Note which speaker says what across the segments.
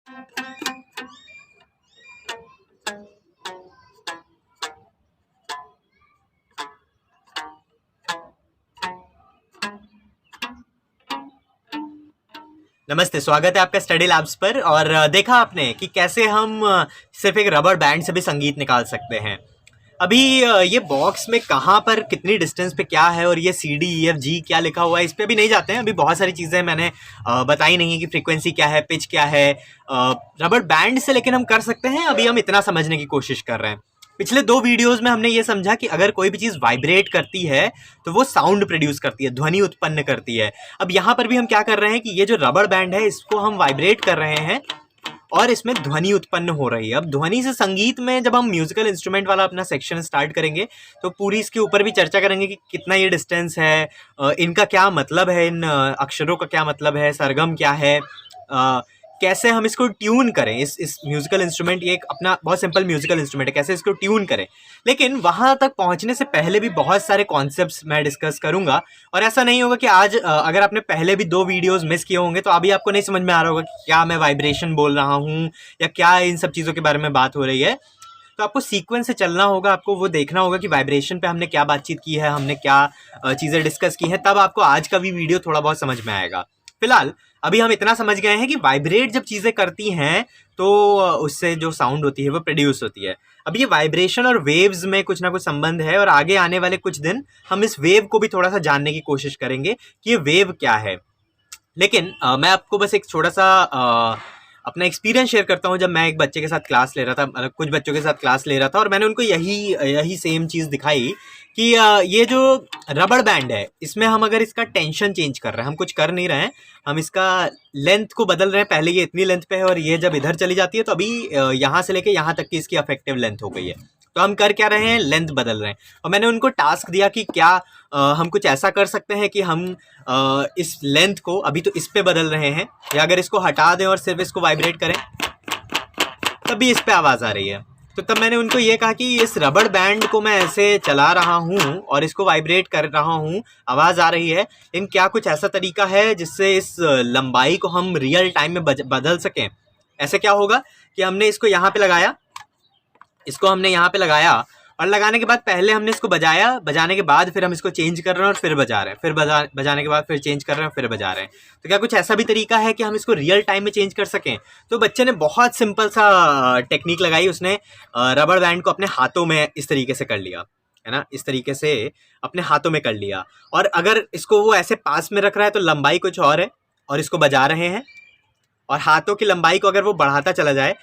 Speaker 1: नमस्ते, स्वागत है आपका स्टडी लैब्स पर। और देखा आपने कि कैसे हम सिर्फ एक रबर बैंड से भी संगीत निकाल सकते हैं। अभी ये बॉक्स में कहाँ पर कितनी डिस्टेंस पे क्या है और ये C D E F G क्या लिखा हुआ है, इस पे अभी नहीं जाते हैं। अभी बहुत सारी चीज़ें मैंने बताई नहीं है कि फ्रीक्वेंसी क्या है, पिच क्या है रबर बैंड से, लेकिन हम कर सकते हैं। अभी हम इतना समझने की कोशिश कर रहे हैं। पिछले 2 वीडियोस में हमने ये समझा कि अगर कोई भी चीज़ वाइब्रेट करती है तो वो साउंड प्रोड्यूस करती है, ध्वनि उत्पन्न करती है। अब यहाँ पर भी हम क्या कर रहे हैं कि ये जो रबर बैंड है इसको हम वाइब्रेट कर रहे हैं और इसमें ध्वनि उत्पन्न हो रही है। अब ध्वनि से संगीत में जब हम म्यूजिकल इंस्ट्रूमेंट वाला अपना सेक्शन स्टार्ट करेंगे तो पूरी इसके ऊपर भी चर्चा करेंगे कि कितना ये डिस्टेंस है, इनका क्या मतलब है, इन अक्षरों का क्या मतलब है, सरगम क्या है, कैसे हम इसको ट्यून करें। इस म्यूजिकल इंस्ट्रूमेंट, ये एक अपना बहुत सिंपल म्यूजिकल इंस्ट्रूमेंट है, कैसे इसको ट्यून करें। लेकिन वहाँ तक पहुँचने से पहले भी बहुत सारे कॉन्सेप्ट्स मैं डिस्कस करूँगा। और ऐसा नहीं होगा कि आज अगर आपने पहले भी 2 वीडियोस मिस किए होंगे तो अभी आपको नहीं समझ में आ रहा होगा कि क्या मैं वाइब्रेशन बोल रहा हूँ या क्या इन सब चीज़ों के बारे में बात हो रही है। तो आपको सीक्वेंस से चलना होगा, आपको वो देखना होगा कि वाइब्रेशन पे हमने क्या बातचीत की है, हमने क्या चीज़ें डिस्कस की हैं, तब आपको आज का भी वीडियो थोड़ा बहुत समझ में आएगा। फिलहाल अभी हम इतना समझ गए हैं कि वाइब्रेट जब चीज़ें करती हैं तो उससे जो साउंड होती है वो प्रोड्यूस होती है। अब ये वाइब्रेशन और वेव्स में कुछ ना कुछ संबंध है और आगे आने वाले कुछ दिन हम इस वेव को भी थोड़ा सा जानने की कोशिश करेंगे कि ये वेव क्या है। लेकिन मैं आपको बस एक छोटा सा अपना एक्सपीरियंस शेयर करता हूँ। जब मैं एक बच्चे के साथ क्लास ले रहा था, मतलब कुछ बच्चों के साथ क्लास ले रहा था, और मैंने उनको यही सेम चीज़ दिखाई कि ये जो रबड़ बैंड है इसमें हम अगर इसका टेंशन चेंज कर रहे हैं, हम कुछ कर नहीं रहे हैं, हम इसका लेंथ को बदल रहे हैं। पहले ये इतनी लेंथ पे है और ये जब इधर चली जाती है तो अभी यहाँ से लेके यहाँ तक की इसकी अफेक्टिव लेंथ हो गई है। तो हम कर क्या रहे हैं, लेंथ बदल रहे हैं। और मैंने उनको टास्क दिया कि क्या हम कुछ ऐसा कर सकते हैं कि हम इस लेंथ को अभी तो इस पे बदल रहे हैं, या अगर इसको हटा दें और सिर्फ इसको वाइब्रेट करें तभी इस पे आवाज़ आ रही है। तो तब मैंने उनको ये कहा कि इस रबड़ बैंड को मैं ऐसे चला रहा हूँ और इसको वाइब्रेट कर रहा हूँ, आवाज़ आ रही है, लेकिन क्या कुछ ऐसा तरीका है जिससे इस लंबाई को हम रियल टाइम में बदल सकें। ऐसे क्या होगा कि हमने इसको यहाँ पे लगाया, इसको हमने यहाँ पे लगाया और लगाने के बाद पहले हमने इसको बजाया, बजाने के बाद फिर हम इसको चेंज कर रहे हैं और फिर बजा रहे हैं, फिर बजाने के बाद फिर चेंज कर रहे हैं, फिर बजा रहे हैं। तो क्या कुछ ऐसा भी तरीका है कि हम इसको रियल टाइम में चेंज कर सकें। तो बच्चे ने बहुत सिंपल सा टेक्निक लगाई, उसने रबड़ बैंड को अपने हाथों में इस तरीके से कर लिया, है ना, इस तरीके से अपने हाथों में कर लिया। और अगर इसको वो ऐसे पास में रख रहा है तो लंबाई कुछ और है, और इसको बजा रहे हैं, और हाथों की लंबाई को अगर वो बढ़ाता चला जाए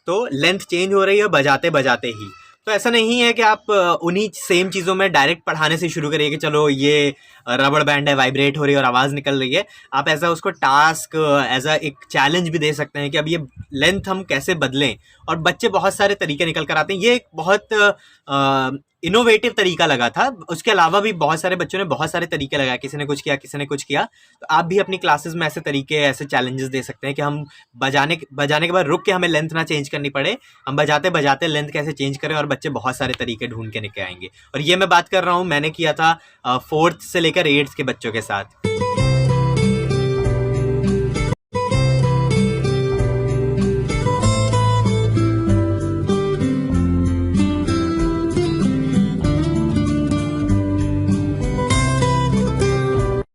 Speaker 1: तो लेंथ चेंज हो रही है बजाते बजाते ही। तो ऐसा नहीं है कि आप उन्हीं सेम चीज़ों में डायरेक्ट पढ़ाने से शुरू करिए कि चलो ये रबड़ बैंड है, वाइब्रेट हो रही है और आवाज़ निकल रही है। आप ऐसा उसको टास्क, एज एक चैलेंज भी दे सकते हैं कि अब ये लेंथ हम कैसे बदलें, और बच्चे बहुत सारे तरीके निकल कर आते हैं। ये एक बहुत इनोवेटिव तरीका लगा था। उसके अलावा भी बहुत सारे बच्चों ने बहुत सारे तरीके लगाए, किसी ने कुछ किया, किसी ने कुछ किया। तो आप भी अपनी क्लासेस में ऐसे तरीके, ऐसे चैलेंजेस दे सकते हैं कि हम बजाने के बाद रुक के हमें लेंथ ना चेंज करनी पड़े, हम बजाते बजाते लेंथ कैसे चेंज करें, और बच्चे बहुत सारे तरीके ढूंढ के निकल आएंगे। और ये मैं बात कर रहा हूँ, मैंने किया था 4th से लेकर 8th के बच्चों के साथ।